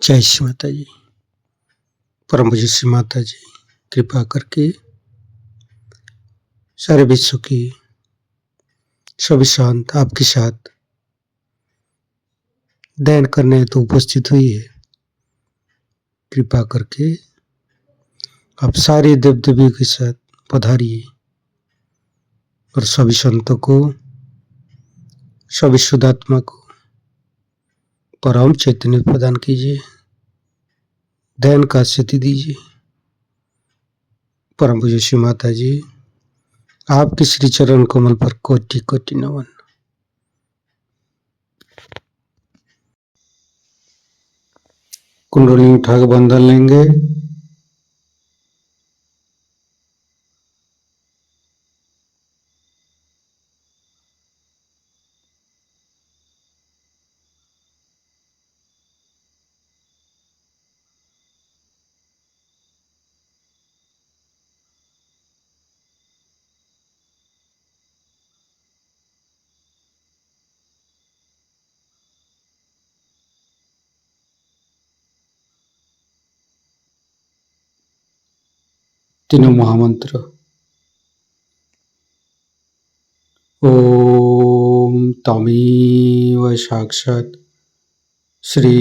जय श्री माता जी। परम पूज्य श्री माता जी कृपा करके सारे विश्व की सभी शांत आपके साथ ध्यान करने तो उपस्थित हुई है। कृपा करके आप सारे देव देवियों के साथ पधारिए और सभी संतों को, सभी शुद्धात्मा को परम चैतन्य प्रदान कीजिए, ध्यान का स्थिति दीजिए। परम पूज्य श्री माता जी आपके श्री चरण कमल पर कोटि कोटि नमन। कुंडली उठा के बंधन लेंगे। तीनों महामंत्र। ओम तमेव साक्षात् श्री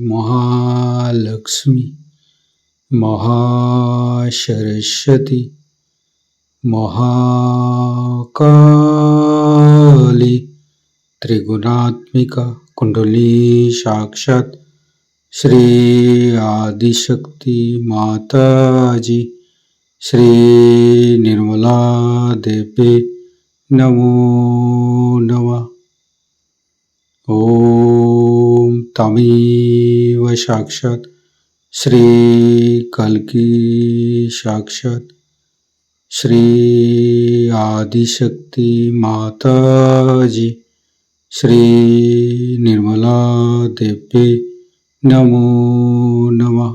महालक्ष्मी महासरस्वती महाकाली त्रिगुणात्मिका कुंडली साक्षात् श्री आदिशक्ति माता जी श्री निर्मला देवी नमो नमः। ओम तमेव साक्षात् श्री कल्की साक्षात् श्री आदिशक्ति माता जी श्री निर्मला देवी नमो नमः।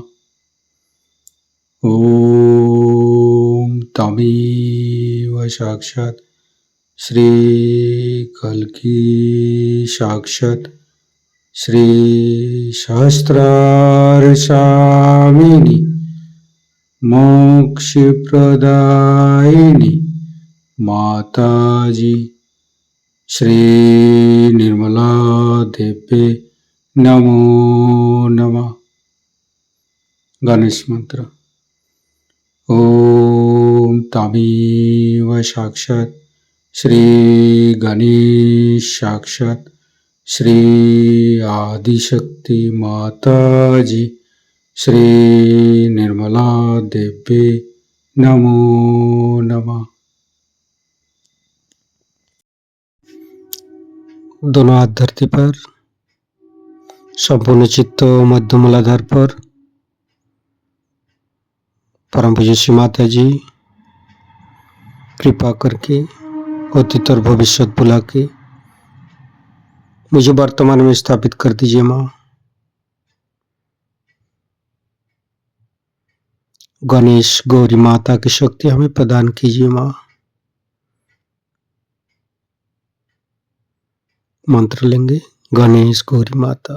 ओम तमेव साक्षात् श्री कल्की साक्षात् श्री सहस्रार स्वामिनी मोक्ष प्रदायिनी माता जी श्री निर्मला देवी नमो नमः। गणेश मंत्र। ओम तमेव साक्षात् श्री गणेश साक्षात् श्री आदिशक्ति माता जी श्री निर्मला देवी नमो नमः। दोनों हाथ धरती पर, संपूर्ण चित्त मध्य मूलाधार पर। परम पूज्य श्री माता जी कृपा करके अतीत और भविष्य बुला के मुझे वर्तमान में स्थापित कर दीजिए माँ। गणेश गौरी माता की शक्ति हमें प्रदान कीजिए माँ। मंत्र लेंगे। गणेश गौरी माता।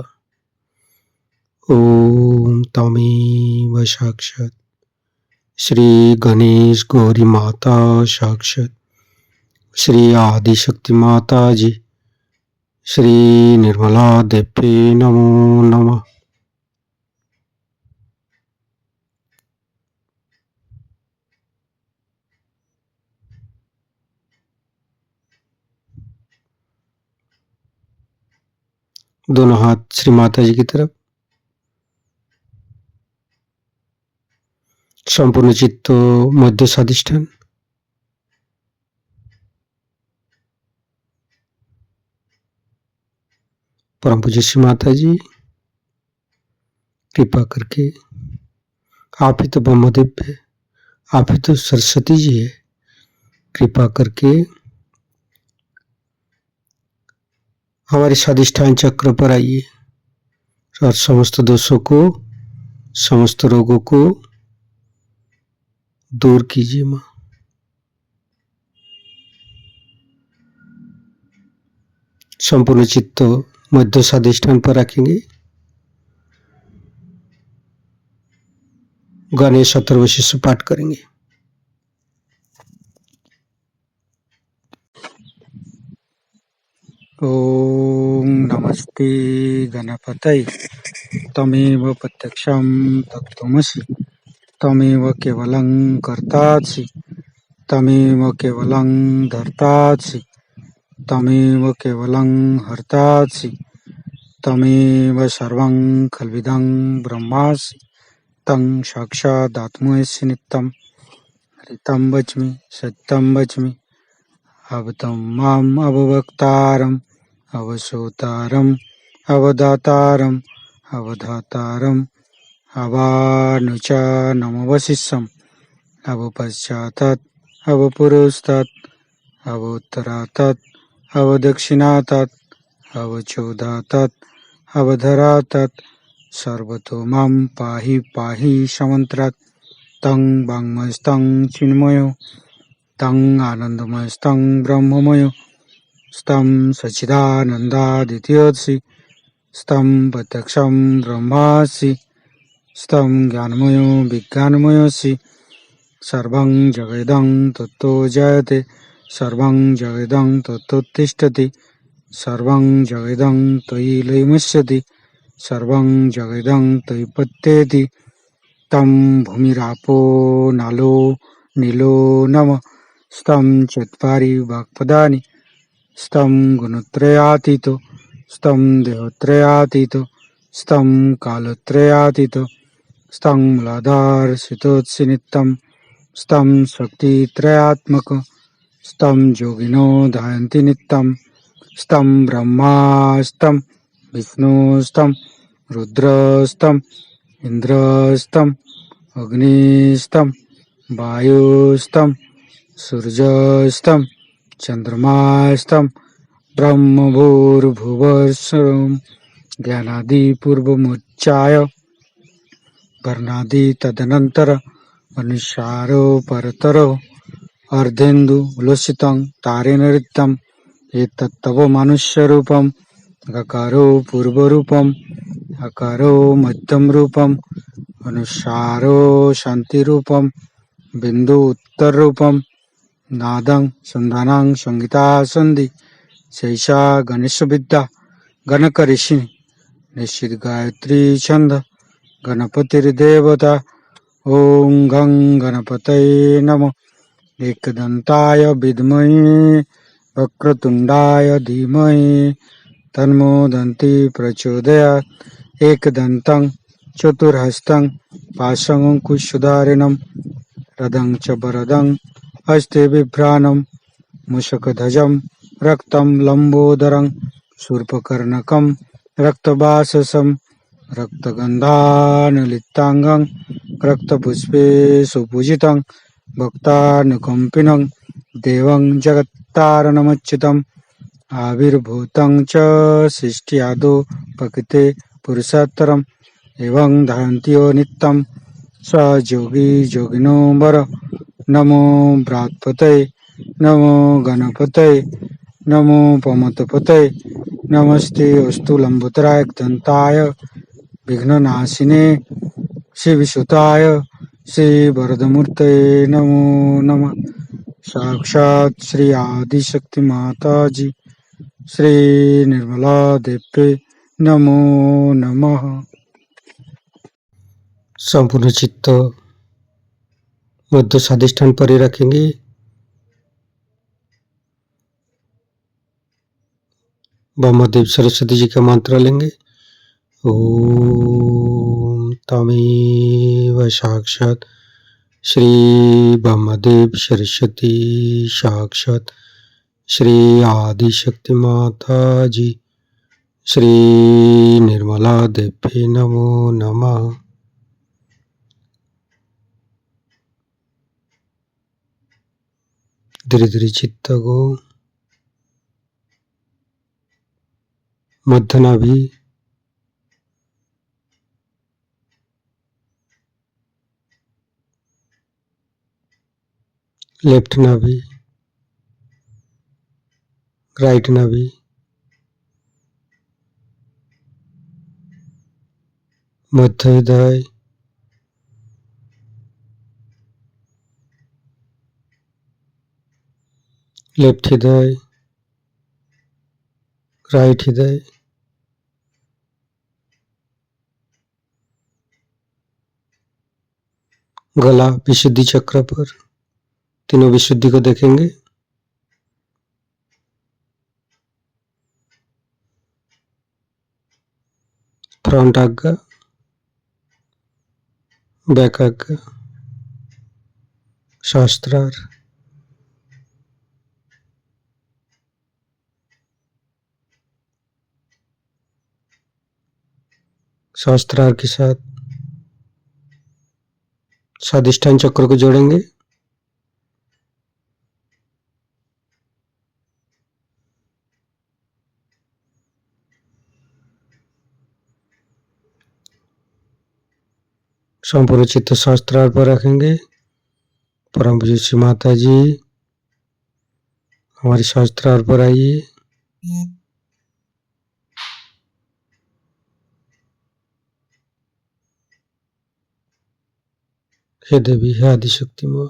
ओम तमेव साक्षात् श्री गणेश गौरी माता साक्षात् श्री आदिशक्ति माता जी श्री निर्मला देवी नमो नमः। दोनों हाथ श्री माता जी की तरफ। संपूर्ण चित्त मध्य स्वाधिष्ठान। परम पूज्य श्री माता जी कृपा करके आप ही तो ब्रह्मदेव है, आप ही तो सरस्वती जी है। कृपा करके हमारे स्वाधिष्ठान चक्र पर आइए और समस्त दोषों को, समस्त रोगों को दूर कीजिए माँ। संपूर्ण चित्त मध्य स्वाधिष्ठान पर रखेंगे। गणेश अथर्वशीष पाठ करेंगे। ओम नमस्ते गणपतये तमेव प्रत्यक्षं तत्त्वमसि तमेव केवलं कर्तासि तमेव केवलं धर्तासि तमेव केवलं हर्तासि तमेव सर्वं खल्विदं ब्रह्मासि तं साक्षादात्मसि नित्यं हरितं वच्मि सत्यं वच्मि अवतं माम् अववक्तारम् अवसोतारम् अवदातारम् अवधातारम् अवानुचानमवशिष्यम् अवपश्चातात् अवपुरस्तात् अवोत्तरातात् अवदक्षिणातात् अवचोदातात् अवधरातात् सर्वतो मां पाहि पाहि समन्त्रात् तं वाङ्मयस्तं चिन्मयो तं आनन्दमयस्तं ब्रह्ममयो स्तं सच्चिदानन्दादित्योऽसि स्तं प्रत्यक्षं ब्रह्मासि स्तं ज्ञानमयो विज्ञानमयोऽसि सर्वं जगदं तत्तो जयते सर्वं जगदं तत्तोत्तिष्ठति सर्वं जगदं त्वयि लयमुच्यते सर्वं जगदं त्वयि पत्येति तं भूमिरापो नलो नीलो नमः स्तं चत्वारि वाक्पदानि स्तं गुणत्रयातीतो स्तं देहत्रयातीतो स्तं कालत्रयातीतो स्तं मूलाधारसितोत्सि नित्यं स्तं शक्तित्रयात्मक स्तं योगिनो ध्यायन्ति नित्यं स्तं ब्रह्मा स्तं विष्णु स्तं रुद्रस्तं इन्द्रस्तं अग्निस्तं वायुस्तं सूर्यस्तं चन्द्रमास्तं ब्रह्मभूर्भुवस्सुरं ज्ञानादिपूर्वमुच्चाय वर्णादि तदनन्तर अनुसारो परतरो अर्धेन्दु उल्लसितं तारेण ऋतं एतत्तव मनुष्यरूपम् अकारो पूर्वरूपम् अकारो मध्यमरूपम् अनुसारो शान्तिरूपम् बिन्दु उत्तररूपम् नादं सन्धानं संगीता सन्धि शैषा गणेशविद्या गणकऋषि निश्चित गायत्री छंद गणपतिर्देवता ओं गं गणपतये नमः एकदन्ताय विद्महे वक्रतुण्डाय धीमहि तन्नो दन्ति प्रचोदयात् एकदन्तं चतुर्हस्तं पाशमङ्कुशधारिणं रदं च वरदं हस्ते बिभ्राणं मूषकध्वजं रक्तं लम्बोदरं शूर्पकर्णकं रक्तवाससं रक्तगन्धानुलिप्ताङ्गं रक्तपुष्पे सुपूजितं भक्तानुकम्पिनं देवं जगत्तारणमच्युतम् आविर्भूतं च सृष्ट्यादौ प्रकृते पुरुषोत्तरम् एवं ध्यायन्ति यो नित्यं स योगी योगिनो वर नमो बृहत्पतये नमो गणपतये नमो पमतपतये नमस्ते अस्तु लंबोदराय दन्ताय विघ्ननाशिने श्रीविसुताय श्रीवरदमूर्तये नमो नमः साक्षात् श्री आदिशक्ति माताजी श्री निर्मला देवी नमो नमः। संपूर्ण चित्त मध्य स्वाधिष्ठान पर ही रखेंगे। ब्रह्मदेव सरस्वती जी का मंत्र लेंगे। ओम तमेव साक्षात् श्री ब्रह्मदेव सरस्वती साक्षात् श्री आदिशक्ति माता जी श्री निर्मला देवी नमो नमः। धीरे धीरे चित्त को मध्य नाभि लेफ्ट नाभि राइट नाभि मध्य हृदय लेफ्ट हृदय, राइट हृदय, गला, विशुद्धि चक्र पर तीनों विशुद्धि को देखेंगे। फ्रंट आज्ञा, बैक आज्ञा, सहस्त्रार, सहस्त्रार के साथ स्वादिष्ठान चक्र को जोड़ेंगे। संपूर्ण चित्त सहस्त्रार पर रखेंगे। परम पूज्य श्री माता जी हमारी सहस्त्रार पर आइए। हे देवी, हे आदिशक्ति माँ,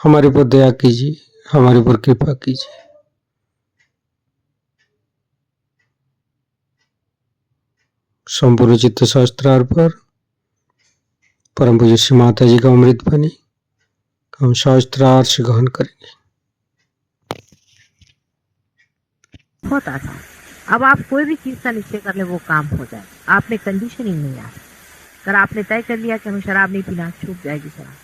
हमारे ऊपर दया कीजिए, हमारे ऊपर कृपा कीजिए। संपूर्ण चित्त सहस्त्रार पर परम पूज्य श्री माता जी का अमृत पानी हम सहस्त्रार से ग्रहण करेंगे। बहुत आसान। अब आप कोई भी चीज का निश्चय कर ले, वो काम हो जाए। आपने कंडीशनिंग नहीं आ, अगर आपने तय कर लिया कि हमें शराब नहीं पीना, छूट जाएगी शराब।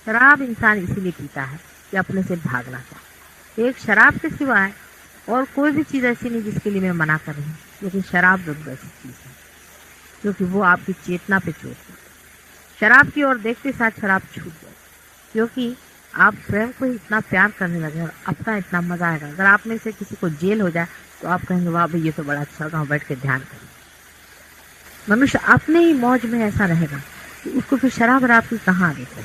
शराब इंसान इसीलिए पीता है कि अपने से भागना चाहता है। एक शराब के सिवाय और कोई भी चीज ऐसी नहीं जिसके लिए मैं मना कर रही हूँ, लेकिन शराब जरूर ऐसी चीज है क्योंकि वो आपकी चेतना पे चोट करती है। शराब की ओर देखते साथ शराब छूट जाए, क्योंकि आप स्वयं को इतना प्यार करने लगे और अपना इतना मजा आएगा। अगर आप में से किसी को जेल हो जाए तो आप कहेंगे वाह भाई, ये तो बड़ा अच्छा होगा, बैठ के ध्यान करें। मनुष्य अपने ही मौज में ऐसा रहेगा कि उसको फिर शराब रात की कहाँ आदत है।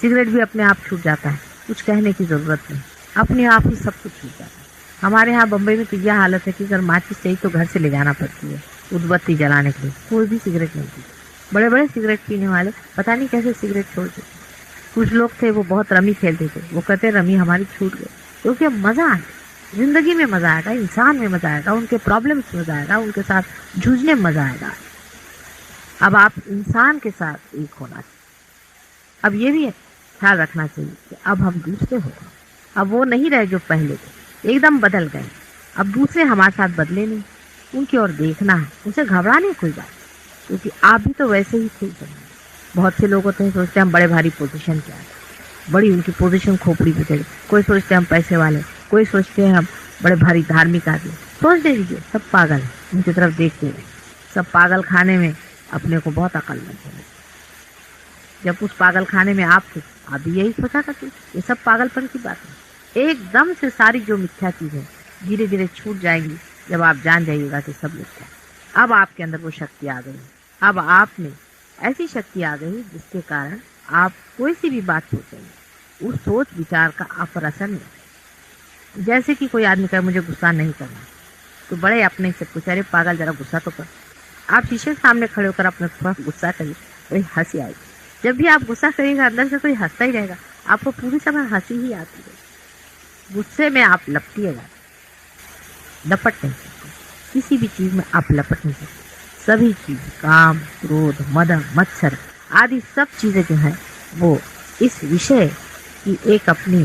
सिगरेट भी अपने आप छूट जाता है, कुछ कहने की जरूरत नहीं, अपने आप ही सब कुछ छूट जाता है। हमारे यहाँ बम्बई में तो यह हालत है कि अगर माचिस चाहिए तो घर से ले जाना पड़ती है उद्बत्ती जलाने के लिए। कोई भी सिगरेट नहीं पीता। बड़े बड़े सिगरेट पीने वाले पता नहीं कैसे सिगरेट छोड़ देते। कुछ लोग थे वो बहुत रमी खेलते थे, वो कहते रमी हमारी छूट गई, क्योंकि मजा आया, जिंदगी में मजा आएगा, इंसान में मजा आएगा, उनके प्रॉब्लम्स में मजा आएगा, उनके साथ जूझने में मजा आएगा। अब आप इंसान के साथ एक होना चाहिए। अब ये भी ख्याल रखना चाहिए कि अब हम दूसरे हो गए, अब वो नहीं रहे जो पहले थे, एकदम बदल गए। अब दूसरे हमारे साथ बदले नहीं, उनकी ओर देखना है, उनसे घबराने कोई बात, क्योंकि आप भी तो वैसे ही थे। बहुत से लोग होते हैं सोचते हैं हम बड़े भारी पोजीशन पे आ गए, बड़ी उनकी पोजीशन खोपड़ी पे चढ़ी। कोई सोचते हैं हम पैसे वाले, कोई सोचते हैं हम बड़े भारी धार्मिक आदमी। सोच दे दीजिए, सब पागल है, उनकी तरफ देखते रहे। सब पागल खाने में अपने को बहुत अकल लगती है। जब उस पागल खाने में आप थे, आप भी यही सोचा करते। ये सब पागलपन की बात है। एकदम से सारी जो मिथ्या चीजें धीरे धीरे छूट जाएंगी जब आप जान जाइएगा कि सब मिथ्या। अब आपके अंदर वो शक्ति आ गई। अब आप में ऐसी शक्ति आ गई जिसके कारण आप कोई सी भी बात सोचेंगे, उस सोच विचार का आप पर असर नहीं। जैसे कि कोई आदमी कहे मुझे गुस्सा नहीं करना, तो बड़े अपने से पूछे अरे पागल जरा गुस्सा तो कर। आप शीशे के सामने खड़े होकर अपने थोड़ा गुस्सा करिए, बड़ी हंसी आएगी। जब भी आप गुस्सा करिएगा अंदर से कोई हंसता ही रहेगा, आपको पूरी समय हंसी ही आती है। गुस्से में आप लपटिएगा, लपट नहीं सकते, किसी भी चीज में आप लपट नहीं सकते। सभी चीज, काम, क्रोध, मद, मत्सर आदि सब चीजें जो है वो इस विषय की एक अपनी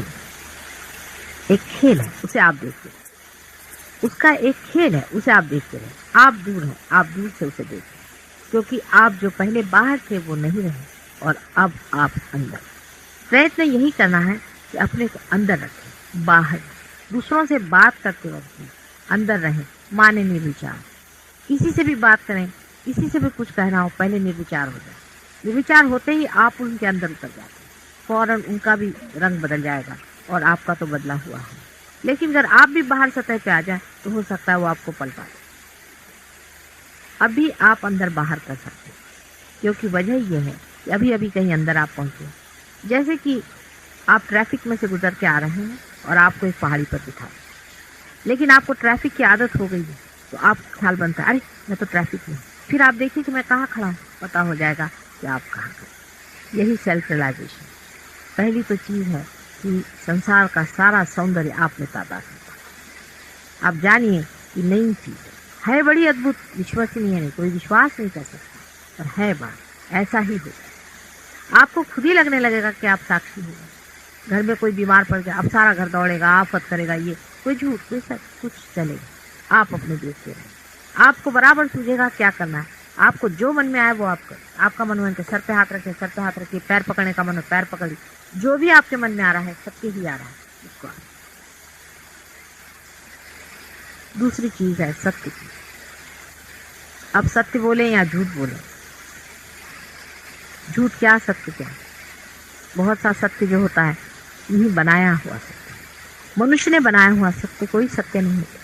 एक खेल है, उसे आप देखते रहे। उसका एक खेल है, उसे आप देखते रहे। आप दूर हैं, आप दूर से उसे देखते, क्योंकि आप जो पहले बाहर थे वो नहीं रहे और अब आप अंदर। प्रयत्न यही करना है कि अपने को अंदर रखें, बाहर दूसरों से बात करते वक्त अंदर रहें, माने निर्विचार। किसी से भी बात करें, किसी से भी कुछ कहना हो, पहले निर्विचार हो जाए। निर्विचार होते ही आप उनके अंदर उतर जाते हैं, फौरन उनका भी रंग बदल जाएगा और आपका तो बदला हुआ है। लेकिन अगर आप भी बाहर सतह पे आ जाए तो हो सकता है वो आपको पलटा दे। अभी आप अंदर बाहर कर सकते हैं, क्योंकि वजह यह है कि अभी अभी कहीं अंदर आप पहुंचे। जैसे कि आप ट्रैफिक में से गुजर के आ रहे हैं और आपको एक पहाड़ी पर दिखा, लेकिन आपको ट्रैफिक की आदत हो गई है, तो आप ख्याल बनता है अरे मैं तो ट्रैफिक में। फिर आप देखिए कि मैं कहाँ खड़ा हूँ, पता हो जाएगा कि आप कहाँ खड़े। यही सेल्फ रियलाइजेशन। पहली तो चीज़ है कि संसार का सारा सौंदर्य आप में ताबा करता है। आप जानिए कि नई चीज है, बड़ी अद्भुत, विश्वसनीय नहीं, कोई विश्वास नहीं कर सकता, पर है बात, ऐसा ही होगा। आपको खुद ही लगने लगेगा कि आप साक्षी हो। घर में कोई बीमार पड़ गया, अब सारा घर दौड़ेगा, आफत करेगा, ये कोई झूठ, कोई सच, कुछ चलेगा। आप अपने देखते रहे, आपको बराबर सूझेगा क्या करना है। आपको जो मन में आए वो आप करें। आपका मन में सर पे हाथ रखे, सर पे हाथ रखिए, पैर पकड़ने का मन हो पैर पकड़िए, जो भी आपके मन में आ रहा है, सत्य ही आ रहा है, उसको आप। दूसरी चीज है सत्य की। अब सत्य बोले या झूठ बोले, झूठ क्या सत्य क्या। बहुत सा सत्य जो होता है यही बनाया हुआ सत्य, मनुष्य ने बनाया हुआ सत्य कोई सत्य नहीं होता।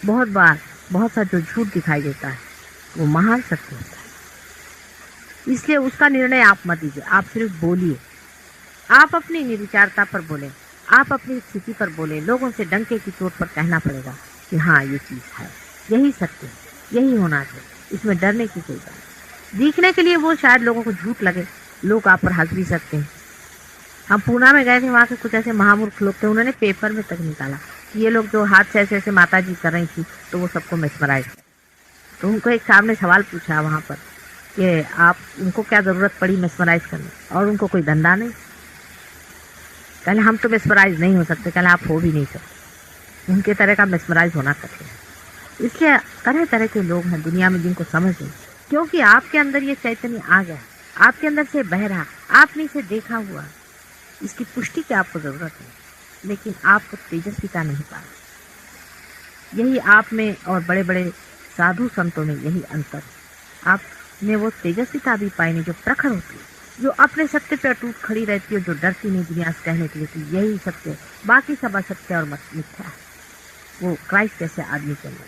बहुत बार बहुत सा जो झूठ दिखाई देता है वो महान सत्य होता है। इसलिए उसका निर्णय आप मत दीजिए, आप सिर्फ बोलिए। आप अपनी निर्विचारता पर बोले, आप अपनी स्थिति पर बोले। लोगों से डंके की चोट पर कहना पड़ेगा कि हाँ ये चीज है, यही सत्य है, यही होना चाहिए, इसमें डरने की कोई बात नहीं। दिखने के लिए वो शायद लोगों को झूठ लगे, लोग आप पर हंस भी सकते हैं। हम पूना में गए थे, वहाँ के कुछ ऐसे महामूर्ख लोग थे, उन्होंने पेपर में तक निकाला कि ये लोग जो हाथ से ऐसे ऐसे माता जी कर रही थी तो वो सबको मेस्मराइज। तो उनको एक साहब ने सवाल पूछा वहाँ पर कि आप उनको क्या ज़रूरत पड़ी मेस्मराइज करने, और उनको कोई धंधा नहीं। कहले हम तो मेस्मराइज नहीं हो सकते, कहले आप हो भी नहीं सकते, उनके तरह का मेस्मराइज होना कठिन है। इसलिए तरह तरह के लोग हैं दुनिया में जिनको समझ नहीं, क्योंकि आपके अंदर ये चैतन्य आ गया, आपके अंदर से बह रहा, आपने इसे देखा हुआ। इसकी पुष्टि की आपको जरूरत है, लेकिन आपको तेजस्विता नहीं पा रही। यही आप में और बड़े बड़े साधु संतों में यही अंतर है। आप में वो तेजस्विता भी पाई नहीं जो प्रखर होती है, जो अपने सत्य पे अटूट खड़ी रहती है, जो डरती नहीं दुनिया से कहने के लिए कि यही सत्य है, बाकी सब असत्य और मिथ्या है। वो क्राइस्ट जैसे आदमी के अंदर,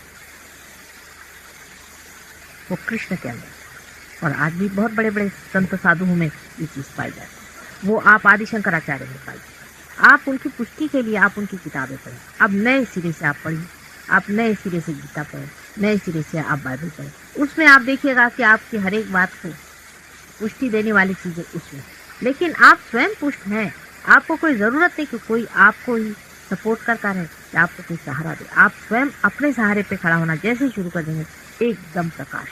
वो कृष्ण के अंदर। और आज भी बहुत बड़े बड़े संत साधुओं में ये चीज पाई जाती है। वो आप आदि शंकराचार्य में पाई, आप उनकी पुष्टि के लिए आप उनकी किताबें पढ़ें। अब नए सिरे से आप पढ़िए, आप नए सिरे से गीता पढ़ें, नए सिरे से आप बाइबल पढ़ें। उसमें आप देखिएगा कि आपकी हर एक बात को पुष्टि देने वाली चीजें उसमें, लेकिन आप स्वयं पुष्ट हैं। आपको कोई जरूरत नहीं कि कोई आपको ही सपोर्ट करता रहे, कि आपको कोई सहारा दे। आप स्वयं अपने सहारे पे खड़ा होना जैसे ही शुरू कर देंगे, एकदम प्रकाश।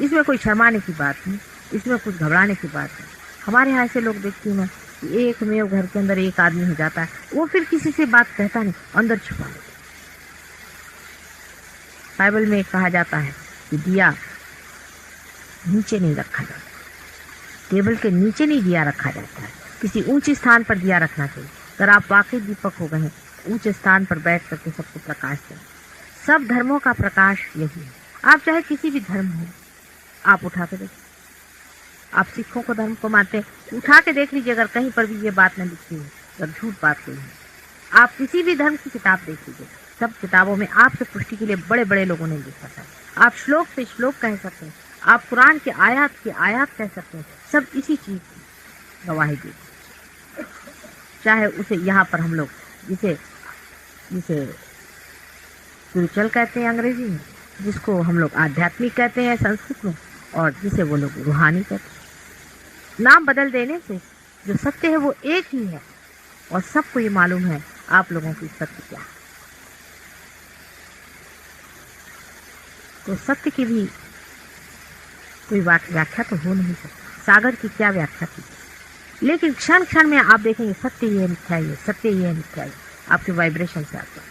इसमें कोई शर्माने की बात नहीं, इसमें कुछ घबराने की बात नहीं। हमारे यहाँ ऐसे लोग देखती हूँ कि एक में घर के अंदर एक आदमी हो जाता है, वो फिर किसी से बात कहता नहीं, अंदर छुपा लेता। बाइबल में कहा जाता है कि दिया नीचे नहीं रखा जाता, टेबल के नीचे नहीं दिया रखा जाता है, किसी ऊंचे स्थान पर दिया रखना चाहिए। अगर आप वाकई दीपक हो गए हैं, ऊंचे स्थान पर बैठ करके सबको प्रकाश दें। सब धर्मों का प्रकाश यही है। आप चाहे किसी भी धर्म हो, आप उठा के देखिए। आप सिखों को धर्म को मानते हैं, उठा के देख लीजिए, अगर कहीं पर भी ये बात न लिखी हो, अगर झूठ बात कोई है। आप किसी भी धर्म की किताब देख लीजिए, सब किताबों में आपसे पुष्टि के लिए बड़े बड़े लोगों ने लिखा था। आप श्लोक से श्लोक कह सकते हैं, आप कुरान की आयत कह सकते हैं, सब इसी चीज की गवाही दी। चाहे उसे यहाँ पर हम लोग जिसे स्पिरिचुअल कहते हैं अंग्रेजी में, जिसको हम लोग आध्यात्मिक कहते हैं संस्कृत में, और जिसे वो लोग रूहानी कहते हैं। नाम बदल देने से जो सत्य है वो एक ही है, और सबको ये मालूम है आप लोगों की सत्य क्या है। तो सत्य की भी कोई व्याख्या तो हो नहीं सकती। सागर की क्या व्याख्या थी, लेकिन क्षण क्षण में आप देखेंगे सत्य ये मिथ्या है, सत्य ये मिथ्या है। आपके वाइब्रेशन से आता है,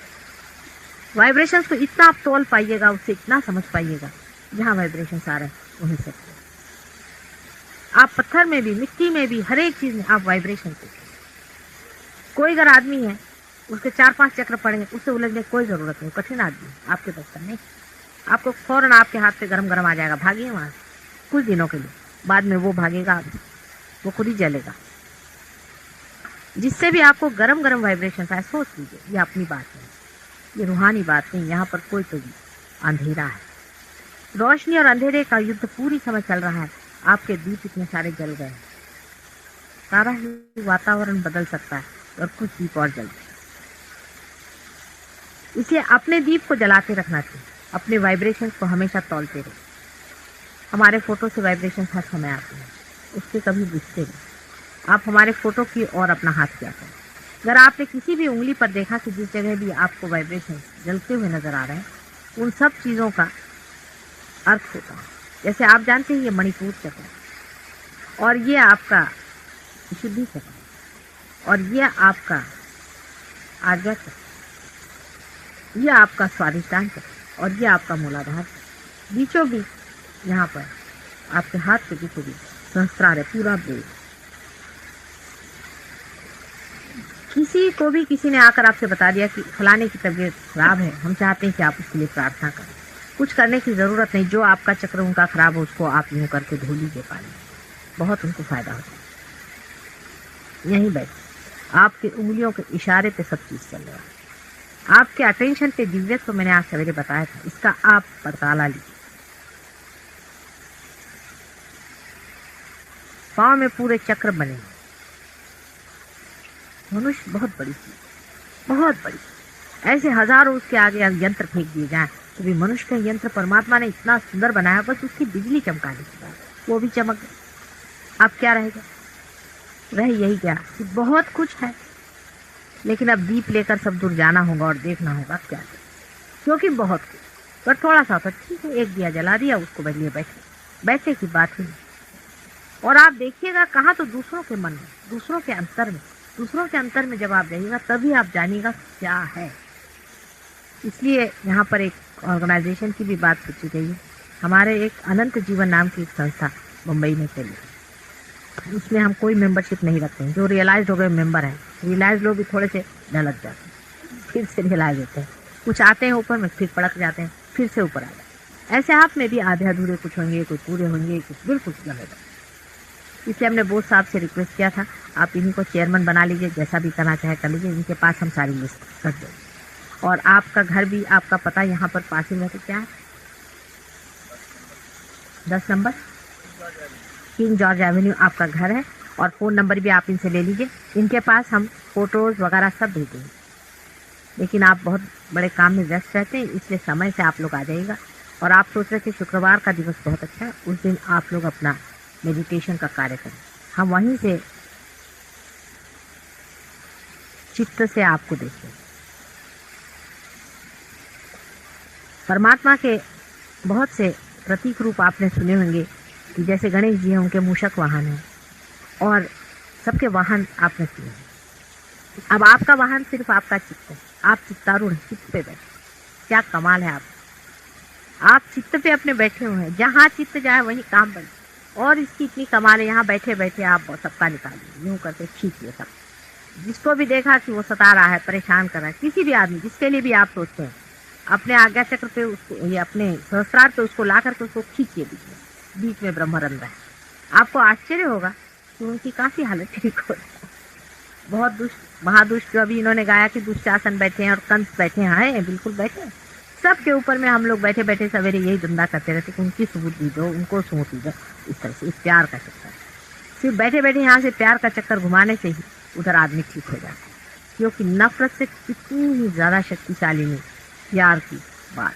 वाइब्रेशंस को इतना आप तोल पाइएगा, उससे इतना समझ पाइएगा, जहाँ वाइब्रेशंस आ रहे हैं वहीं सत्य है। आप पत्थर में भी, मिट्टी में भी, हर एक चीज में आप वाइब्रेशन देखिए। कोई अगर आदमी है, उसके 4-5 चक्र पड़ेंगे, उससे उलझने की कोई जरूरत नहीं। कठिन आदमी आपके बस नहीं, आपको फौरन आपके हाथ पे गरम गरम आ जाएगा, भागिए वहां से कुछ दिनों के लिए, बाद में वो भागेगा, वो खुद ही जलेगा। जिससे भी आपको गरम गरम वाइब्रेशन आए, सोच लीजिए ये अपनी बात है, ये रूहानी बात नहीं। यहाँ पर कोई तो भी अंधेरा है, रोशनी और अंधेरे का युद्ध पूरी समय चल रहा है। आपके दीप इतने सारे जल गए, सारा ही वातावरण बदल सकता है और कुछ दीप और जल गए। इसलिए अपने दीप को जलाते रखना चाहिए, अपने वाइब्रेशंस को हमेशा तौलते रहे। हमारे फोटो से वाइब्रेशंस हर समय आते हैं, उससे कभी बुझते नहीं। आप हमारे फोटो की और अपना हाथ किया करें। अगर आपने किसी भी उंगली पर देखा कि जिस जगह भी आपको वाइब्रेशन जलते हुए नजर आ रहे हैं, उन सब चीजों का अर्थ होता है। जैसे आप जानते हैं ये मणिपुर चक्र है, और ये आपका शुद्धि चक्र है, और ये आपका आज्ञा चक्र, ये आपका स्वादिष्टान चक्र, और ये आपका मूलाधार चक्र। बीचों बीच यहाँ पर आपके हाथ के बीचों बीच सहस्त्रार है, पूरा ब्रेड। किसी को भी किसी ने आकर आपसे बता दिया कि फलाने की तबीयत खराब है, हम चाहते हैं कि आप उसके लिए प्रार्थना करें। कुछ करने की जरूरत नहीं, जो आपका चक्र उनका खराब हो उसको आप यूं करके धो लीजिए पानी, बहुत उनको फायदा होता है। यहीं बैठ आपकी उंगलियों के इशारे पे सब चीज चल रहा है। आपके अटेंशन पे दिव्यत्व तो मैंने आज सवेरे बताया था, इसका आप पड़ताला लीजिए। पाँव में पूरे चक्र बने, मनुष्य बहुत बड़ी चीज, बहुत बड़ी। ऐसे हजारों उसके आगे यंत्र फेंक दिए जाएं तो भी मनुष्य का यंत्र परमात्मा ने इतना सुंदर बनाया, बस उसकी बिजली चमकाने की बात, वो भी चमक गई। अब क्या रहेगा? रह यही क्या कि बहुत कुछ है, लेकिन अब दीप लेकर सब दूर जाना होगा और देखना होगा क्या, क्योंकि बहुत कुछ। पर थोड़ा सा तो ठीक है, एक दिया जला दिया, उसको बदलिए बैठे की बात ही नहीं। और आप देखिएगा कहाँ, तो दूसरों के मन में, दूसरों के अंतर में, दूसरों के अंतर में जब आप जाइएगा तभी आप जानिएगा क्या है। इसलिए यहाँ पर एक ऑर्गेनाइजेशन की भी बात सोची गई है। हमारे एक अनंत जीवन नाम की एक संस्था मुंबई में चली, उसमें हम कोई मेंबरशिप नहीं रखते हैं। जो रियलाइज हो गए मेंबर हैं, रियलाइज लोग भी थोड़े से ढलक जाते हैं, फिर से रियलाइज होते हैं, कुछ आते हैं ऊपर में, फिर पड़क जाते हैं, फिर से ऊपर आ जाते हैं। ऐसे आप में भी आधे अधूरे कुछ होंगे, कुछ पूरे होंगे, कुछ बिल्कुल लगेगा। इसलिए हमने बोस साहब से रिक्वेस्ट किया था, आप इन्हीं को चेयरमैन बना लीजिए, जैसा भी करना चाहे कर लीजिए, इनके पास हम सारी लिस्ट रख देंगे। और आपका घर भी, आपका पता यहाँ पर पास ही में, तो क्या है 10 नंबर किंग जॉर्ज एवेन्यू आपका घर है, और फ़ोन नंबर भी आप इनसे ले लीजिए। इनके पास हम फोटोज़ वगैरह सब भेजेंगे। लेकिन आप बहुत बड़े काम में व्यस्त रहते हैं, इसलिए समय से आप लोग आ जाइएगा। और आप सोच रहे थे शुक्रवार का दिवस बहुत अच्छा है, उस दिन आप लोग अपना मेडिटेशन का कार्य करें। हम वहीं से चित्त से आपको देखें। परमात्मा के बहुत से प्रतीक रूप आपने सुने होंगे कि जैसे गणेश जी हैं, उनके मूषक वाहन हैं, और सबके वाहन आपने सुने हैं। अब आपका वाहन सिर्फ आपका चित्त है, आप चित्तारूढ़ हैं, चित्त पे बैठे। क्या कमाल है आप चित्त पे अपने बैठे हुए हैं, जहाँ चित्त जाए वहीं काम बने। और इसकी इतनी कमाल है, यहाँ बैठे बैठे आप सबका निकालिए, यूं करके खींचिए सब। जिसको भी देखा कि वो सता रहा है, परेशान कर रहा है, किसी भी आदमी जिसके लिए भी आप सोचते हैं, अपने आज्ञा चक्र पे उसको, ये अपने सहस्त्रार पे उसको ला करके उसको खींचिए बीच में ब्रह्मरंध्र है। आपको आश्चर्य होगा कि उनकी काफी हालत ठीक हो जाए। बहुत दुष्ट महादुष्ट जो अभी इन्होंने गाया कि दुष्टासन बैठे हैं और कंस बैठे हैं, बिल्कुल बैठे हैं। सबके ऊपर में हम लोग बैठे बैठे सवेरे यही धंधा करते रहते कि उनकी सबूत दो, उनको सूट दो, इस तरह से। इस प्यार का चक्कर, सिर्फ बैठे बैठे यहाँ से प्यार का चक्कर घुमाने से ही उधर आदमी ठीक हो जाता है। क्योंकि नफरत से कितनी ही ज्यादा शक्तिशाली नहीं प्यार की बात,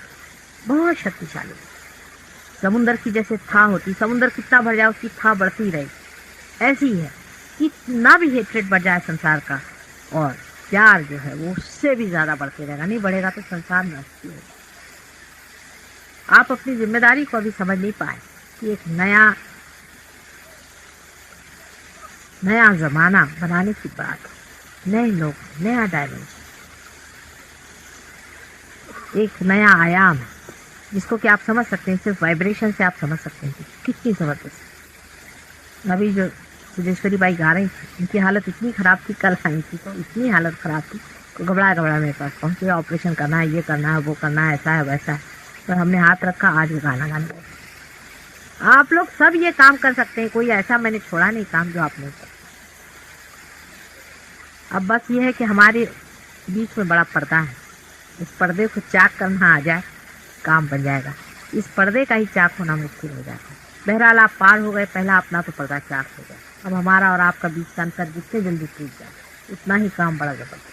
बहुत शक्तिशाली। समुंदर की जैसे था होती, समुंदर कितना भर जाए उसकी था बढ़ती रहे, ऐसी है। कितना भी हेट्रेड बढ़ जाए संसार का, और प्यार जो है वो उससे भी ज्यादा बढ़ते रहेगा। नहीं बढ़ेगा तो संसार नष्ट होगा। आप अपनी जिम्मेदारी को अभी समझ नहीं पाए कि एक नया जमाना बनाने की बात, नए लोग, नया डायमेंशन, एक नया आयाम है जिसको कि आप समझ सकते हैं, सिर्फ वाइब्रेशन से आप समझ सकते हैं कितनी जबरदस्त। अभी जो सुजेश्वरी बाई गा रही थी, उनकी हालत इतनी खराब थी, कल आई थी तो इतनी हालत खराब थी तो घबरा मेरे पास पहुंचे, ऑपरेशन करना है, ये करना है, वो करना है, ऐसा है वैसा है। तो हमने हाथ रखा, आज वो गाना गाने लगे। आप लोग सब ये काम कर सकते हैं, कोई ऐसा मैंने छोड़ा नहीं काम जो आप नहीं कर। अब बस ये है कि हमारे बीच में बड़ा पर्दा है, इस पर्दे को चाक करना आ जाए, काम बन जाएगा। इस पर्दे का ही चाक होना मुश्किल हो जाता है। बहरहाल आप पार हो गए, पहला अपना तो पर्दा चाक हो गया। अब हमारा और आपका बीच का अंतर जितने जल्दी टूट जाए उतना ही काम बड़ा जबरदस्त।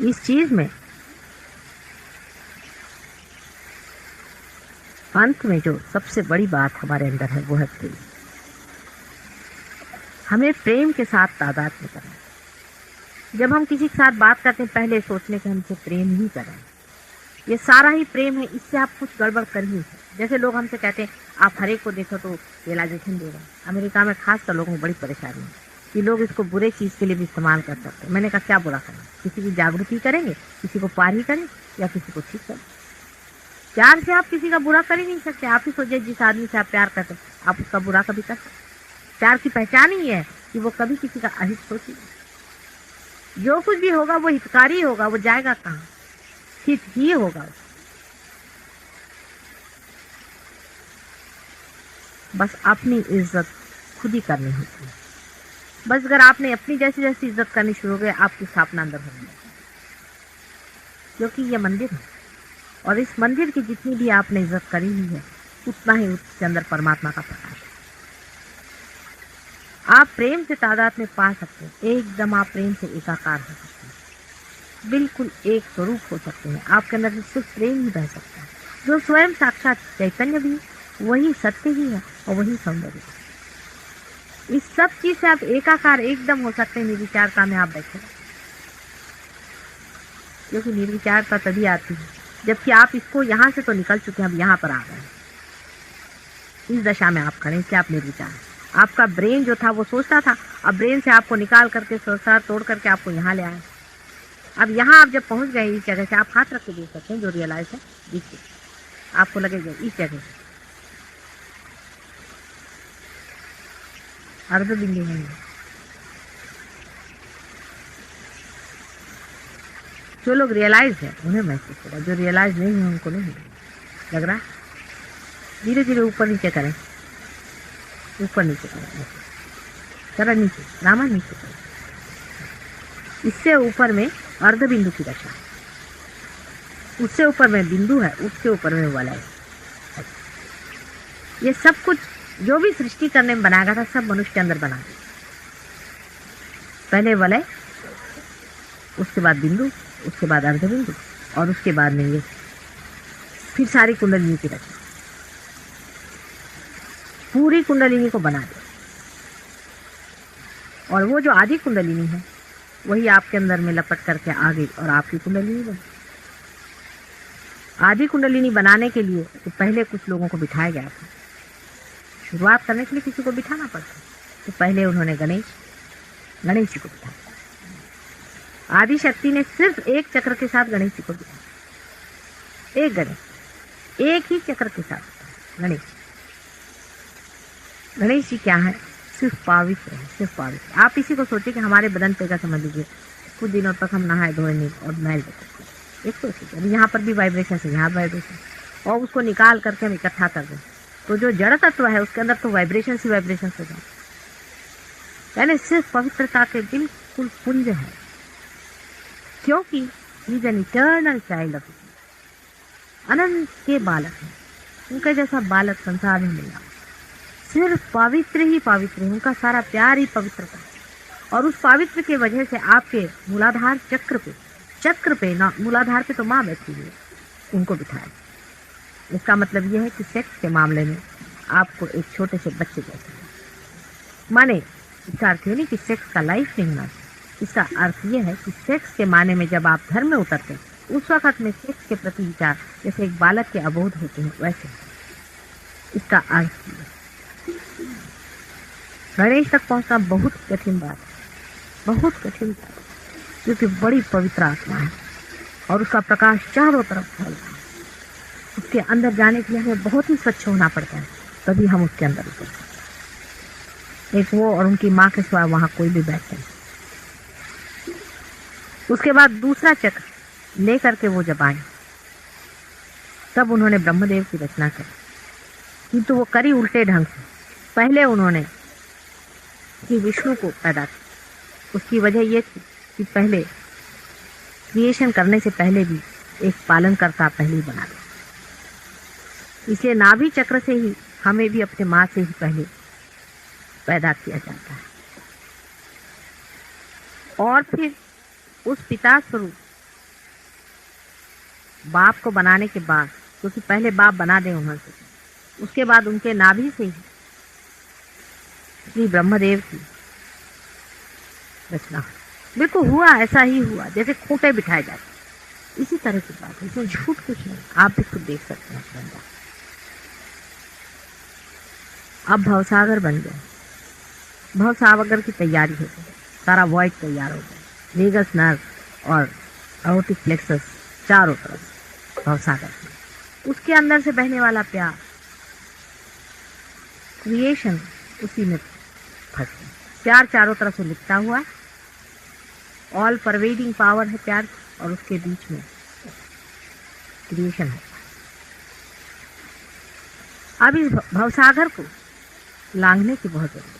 इस चीज में अंत में जो सबसे बड़ी बात हमारे अंदर है वो है प्रेम। हमें प्रेम के साथ तादाद में करना है। जब हम किसी के साथ बात करते हैं पहले सोचने के हमसे प्रेम ही करें, ये सारा ही प्रेम है, इससे आप कुछ गड़बड़ कर ही नहीं। जैसे लोग हमसे कहते हैं आप हर एक को देखो तो रियलाइजेशन दे रहे हैं। अमेरिका में खास कर लोगों को बड़ी परेशानी है कि लोग इसको बुरे चीज़ के लिए भी इस्तेमाल कर सकते हैं। मैंने कहा क्या बुरा करना, किसी की जागृति करेंगे, किसी को पार ही करें या किसी को ठीक करें। प्यार से आप किसी का बुरा कर ही नहीं सकते। आप ही सोचिए जिस आदमी से आप प्यार करते हैं आप उसका बुरा कभी कर सकते। प्यार की पहचान ही है कि वो कभी किसी का अहित सोचेगा। जो कुछ भी होगा वो हितकारी होगा, वो जाएगा कहाँ, हित ही होगा। बस अपनी इज्जत खुद ही करनी होती है। बस अगर आपने अपनी जैसी जैसी इज्जत करनी शुरू हो गई आपकी स्थापना अंदर होगी, क्योंकि ये मंदिर है और इस मंदिर की जितनी भी आपने इज्जत करी हुई है उतना ही उसके अंदर परमात्मा का प्रकाश है। आप प्रेम से तादाद में पा सकते हैं, एकदम आप प्रेम से एकाकार हो सकते हैं, बिल्कुल एक स्वरूप हो सकते हैं। आपके अंदर से सिर्फ प्रेम ही बह सकता है, जो स्वयं साक्षात चैतन्य भी वही सत्य ही है और वही सौंदर्य है। इस सब चीज से आप एकाकार एकदम हो सकते हैं निर्विचारता में आप बैठे, क्योंकि निर्विचारता तभी आती है जबकि आप इसको यहाँ से तो निकल चुके हैं, अब यहाँ पर आ गए। इस दशा में आप खड़े, इसलिए आप निर्विचार हैं। आपका ब्रेन जो था वो सोचता था, अब ब्रेन से आपको निकाल करके सोचता तोड़ करके आपको यहाँ ले आए। अब यहाँ आप जब पहुँच गए इस जगह से, आप हाथ रख के देख सकते हैं जो रियलाइज है देखिए, आपको लगेगा इस जगह से अर्ध बिंदु है। जो लोग रियलाइज है उन्हें महसूस होगा, जो रियलाइज नहीं है उनको नहीं लग रहा। धीरे धीरे ऊपर नीचे करें, ऊपर नीचे करें, जरा नीचे रामा नीचे करें। इससे ऊपर में अर्ध बिंदु की दशा, उससे ऊपर में बिंदु है, उसके ऊपर में वलय। ये सब कुछ जो भी सृष्टि करने में बनाया गया था सब मनुष्य के अंदर बना दिया। पहले वलय, उसके बाद बिंदु, उसके बाद अर्ध बिंदु और उसके बाद में ये फिर सारी कुंडलिनी की रचना, पूरी कुंडलिनी को बना दिया। और वो जो आदि कुंडलिनी है वही आपके अंदर में लपट करके आ गई और आपकी कुंडलिनी बनी। आदि कुंडलिनी बनाने के लिए तो पहले कुछ लोगों को बिठाया गया था। शुरुआत करने के लिए किसी को बिठाना पड़ता, तो पहले उन्होंने गणेश जी को बिठाया। आदि शक्ति ने सिर्फ एक चक्र के साथ गणेश जी को बिठाया, एक गणेश, एक ही चक्र के साथ गणेश जी क्या है, सिर्फ पवित्र है, सिर्फ पवित्र। आप इसी को सोचिए कि हमारे बदन पे का समझ लीजिए, कुछ दिनों तक हम नहाए धोए नहीं और मैल देते, एक सोचिए अभी यहाँ पर भी वाइब्रेशन है, यहाँ वाइब्रेशन, और उसको निकाल करके हम इकट्ठा कर दें तो जो जड़ तत्व है उसके अंदर तो वाइब्रेशन ही वाइब्रेशन हो जाए। यानी सिर्फ पवित्रता के बिल्कुल पुंज है, क्योंकि is an eternal child of, अनंत के बालक है। उनका जैसा बालक संसार में मिला, सिर्फ पवित्र ही पवित्र है, उनका सारा प्यार ही पवित्रता है। और उस पवित्र के वजह से आपके मूलाधार चक्र पे ना, मूलाधार पे तो माँ बैठी हुई है, उनको बिठाया। इसका मतलब यह है कि सेक्स के मामले में आपको एक छोटे से बच्चे जैसे माने। इसका अर्थ ये नहीं कि सेक्स का लाइफ नहीं होना, इसका अर्थ यह है कि सेक्स के माने में जब आप धर्म में उतरते हैं उस वक्त में सेक्स के प्रति विचार जैसे एक बालक के अबोध होते हैं वैसे इसका अर्थ है। गणेश तक पहुंचना बहुत कठिन बात है, बहुत कठिन बात है, क्योंकि बड़ी पवित्र आत्मा है और उसका प्रकाश चारों तरफ फैल रहा है। उसके अंदर जाने के लिए हमें बहुत ही स्वच्छ होना पड़ता है, तभी हम उसके अंदर उतर सकते हैं। एक वो और उनकी माँ के सिवा वहाँ कोई भी बैठे नहीं। उसके बाद दूसरा चक्र ले करके वो जब आए तब उन्होंने ब्रह्मदेव की रचना करी, किंतु वो करी उल्टे ढंग से। पहले उन्होंने कि विष्णु को पैदा किया। उसकी वजह ये थी कि पहले क्रिएशन करने से पहले भी एक पालनकर्ता पहले ही बना दिया। इसलिए नाभि चक्र से ही हमें भी अपने माँ से ही पहले पैदा किया जाता है और फिर उस पिता स्वरूप बाप को बनाने के बाद क्योंकि पहले बाप बना दें उन्होंने, उसके बाद उनके नाभि से ही श्री ब्रह्मदेव की रचना। बिल्कुल हुआ, ऐसा ही हुआ जैसे खूंटे बिठाए जाते, इसी तरह की बात है, इसमें झूठ कुछ नहीं, आप भी खुद देख सकते हैं। बंदा अब भवसागर बन गया, भवसागर की तैयारी हो गई, सारा वॉइड तैयार हो गया, वेगस नर्व और एओर्टिक प्लेक्सस चारों तरफ भवसागर, उसके अंदर से बहने वाला प्यार, क्रिएशन उसी में फंस गया। प्यार चारों तरफ से लिपटा हुआ है, ऑल परवेडिंग पावर है प्यार, और उसके बीच में क्रिएशन है। अब इस भवसागर को लांघने की बहुत जरूरत है।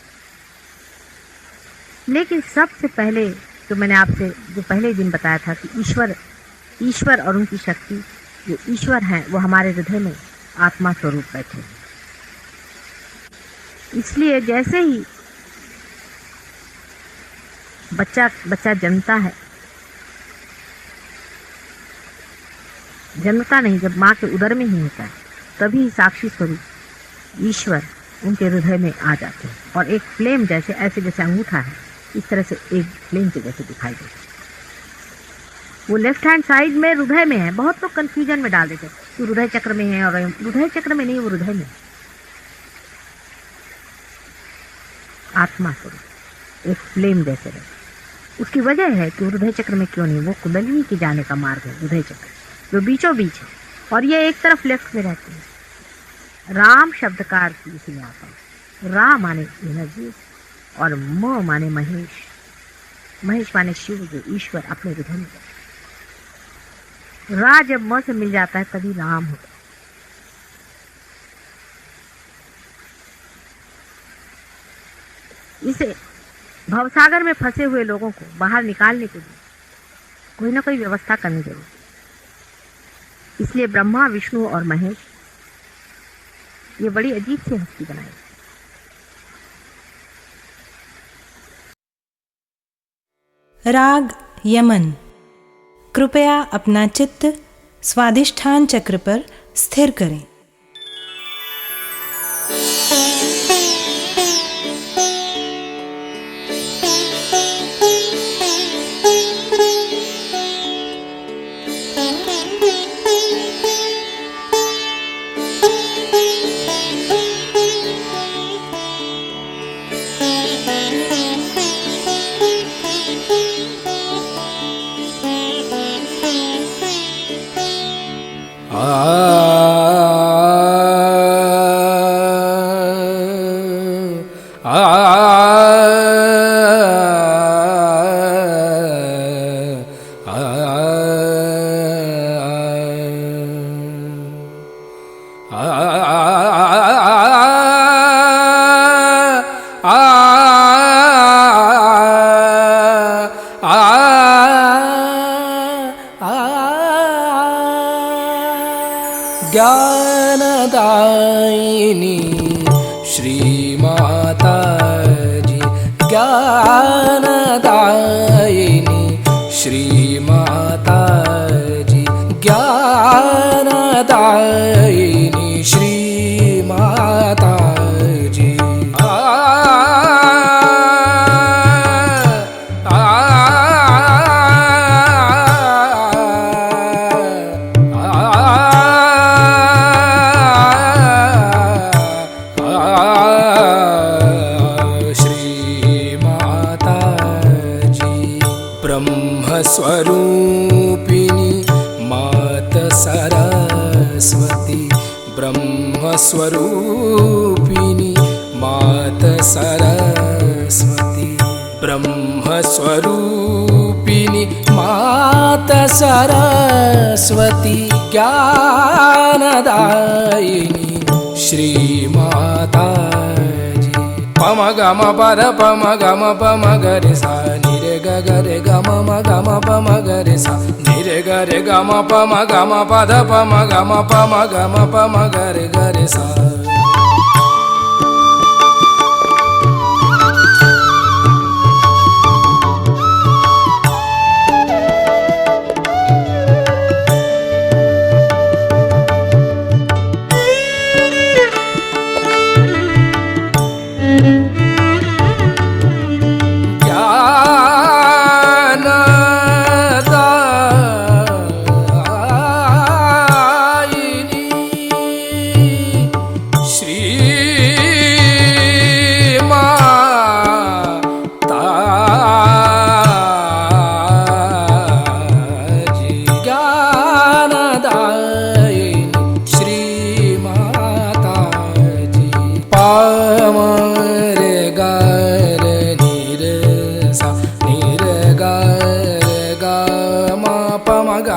लेकिन सबसे पहले जो मैंने आपसे जो पहले दिन बताया था कि ईश्वर और उनकी शक्ति, जो ईश्वर हैं वो हमारे हृदय में आत्मा स्वरूप बैठे हैं। इसलिए जैसे ही बच्चा जन्मता है, जन्मता नहीं, जब माँ के उदर में ही होता है, तभी साक्षी स्वरूप ईश्वर उनके हृदय में आ जाते हैं और एक फ्लेम जैसे, ऐसे जैसे अंगूठा है, इस तरह से एक फ्लेम के जैसे दिखाई देता है। वो लेफ्ट हैंड साइड में हृदय में है। बहुत लोग कंफ्यूजन में डाल देते हैं कि हृदय चक्र में है, और हृदय चक्र में नहीं, वो हृदय में आत्मा स्वरूप एक फ्लेम जैसे रहे। उसकी वजह है कि हृदय चक्र में क्यों नहीं, वो कुंडलिनी की जाने का मार्ग है हृदय चक्र, जो बीचों बीच है, और ये एक तरफ लेफ्ट में रहती है। राम शब्द का अर्थ इसी में आता है। रा माने एनर्जी और म माने महेश, महेश माने शिव, जो ईश्वर अपने हृदय में। रा जब म से मिल जाता है तभी राम होता है। इसे भवसागर में फंसे हुए लोगों को बाहर निकालने के लिए कोई ना कोई व्यवस्था करनी जरूरी। इसलिए ब्रह्मा, विष्णु और महेश, ये बड़ी अजीब सी हस्ती बनाई। राग यमन। कृपया अपना चित्त स्वादिष्ठान चक्र पर स्थिर करें। ज्ञानदायिनी श्रीमाता जी, ज्ञानदायिनी श्रीमाता जी, ज्ञानदायिनी श्रीमाता जी। स्वरूपिणी मात सरस्वती, ब्रह्मस्वरूपिणी मात सरस्वती, ब्रह्मस्वरूपिणी मात सरस्वती, ज्ञानदायिनी श्रीमाता जी। पम गम पर पम गम पम गरे सा निरे ग गरे गम म गम पम गरे सा निरे गरे गम पम गम पद पम गम पम गम पम गरे गरे सा।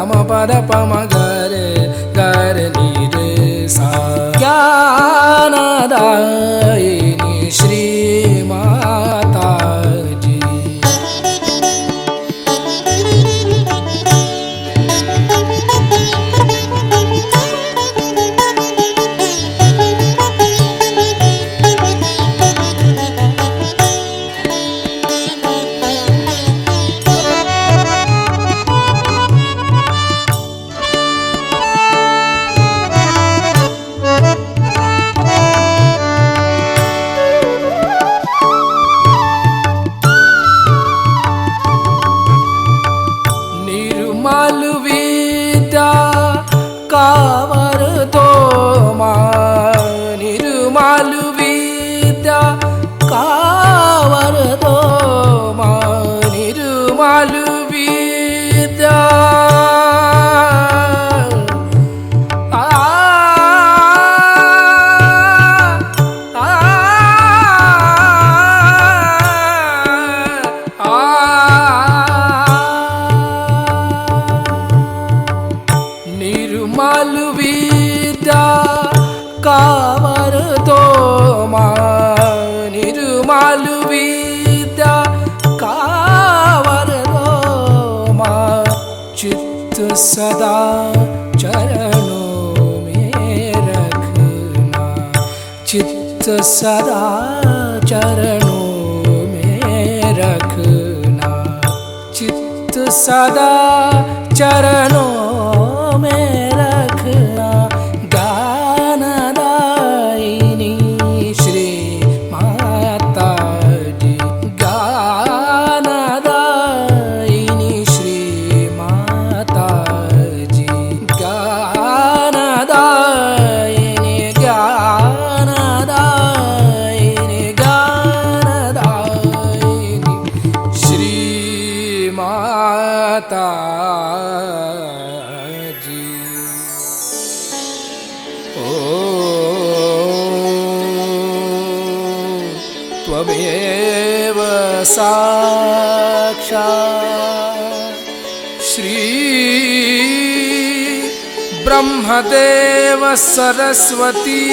गम पद पम गरे गरे नी रे सा ज्ञानदायिनी श्री माता जी। निर्मल विद्या कावर दो माँ, निर्मल विद्या कावर दो माँ, निर्मल विद्या आ, आ, निर्मल विद्या कावर दो माँ, निर्मल विद्या कावर दो माँ, चित्त सदा चरणों में रखना, चित्त सदा चरणों में रखना, चित्त सदा चरणों में रखना, ज्ञानदायिनी श्री माता जी, ज्ञानदायिनी श्री माता जी, ज्ञानदायिनी ज्ञानदायिनी ज्ञानदायिनी श्री माता जी। ओ त्वमेव साक्षात् श्री ब्रह्मदेव सरस्वती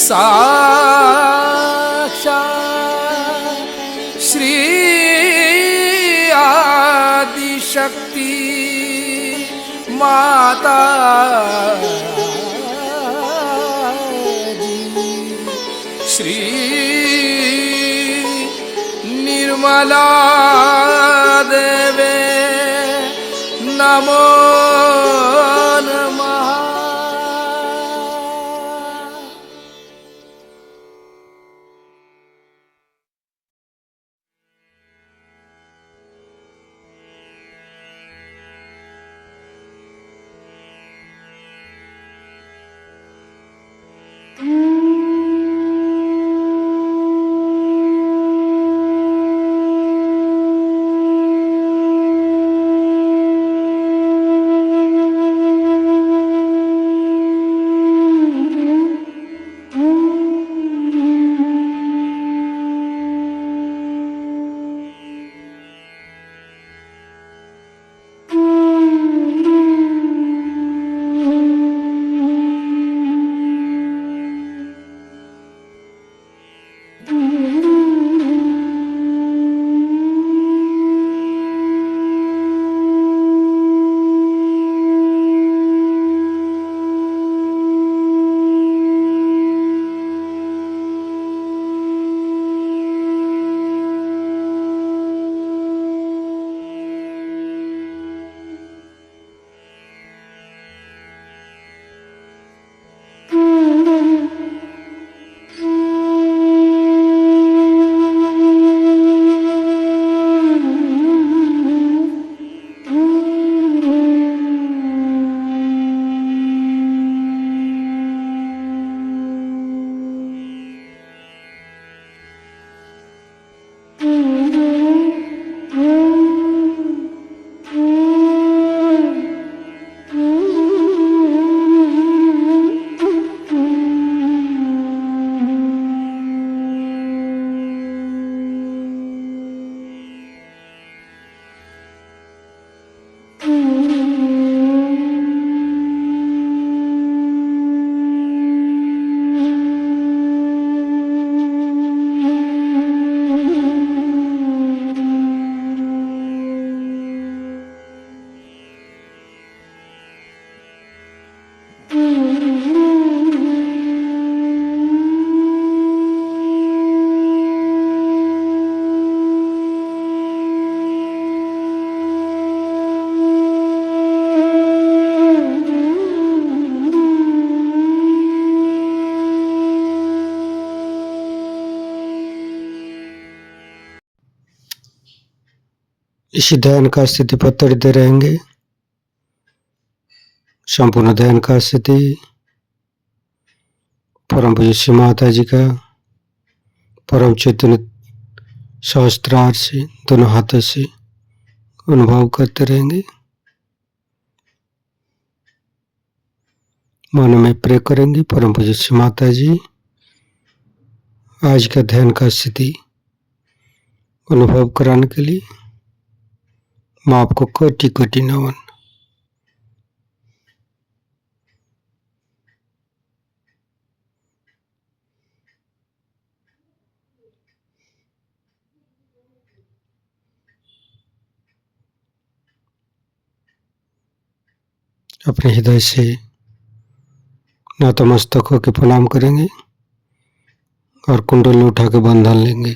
साक्षात् श्री आदिशक्ति माता जी, श्री निर्मला देवे नमो नमः। इसी ध्यान का स्थिति पर तड़ते रहेंगे। संपूर्ण ध्यान का स्थिति परम पूज्य श्री माता जी का परम चैतन्य सहस्त्रार से दोनों हाथों से अनुभव करते रहेंगे। मन में प्रे करेंगे, परम पूज्य श्री माता जी आज का ध्यान का स्थिति अनुभव कराने के लिए मैं आपको कोटि कोटि नमन। अपने हृदय से नतमस्तक होकर प्रणाम करेंगे और कुंडल उठा के बंधन लेंगे।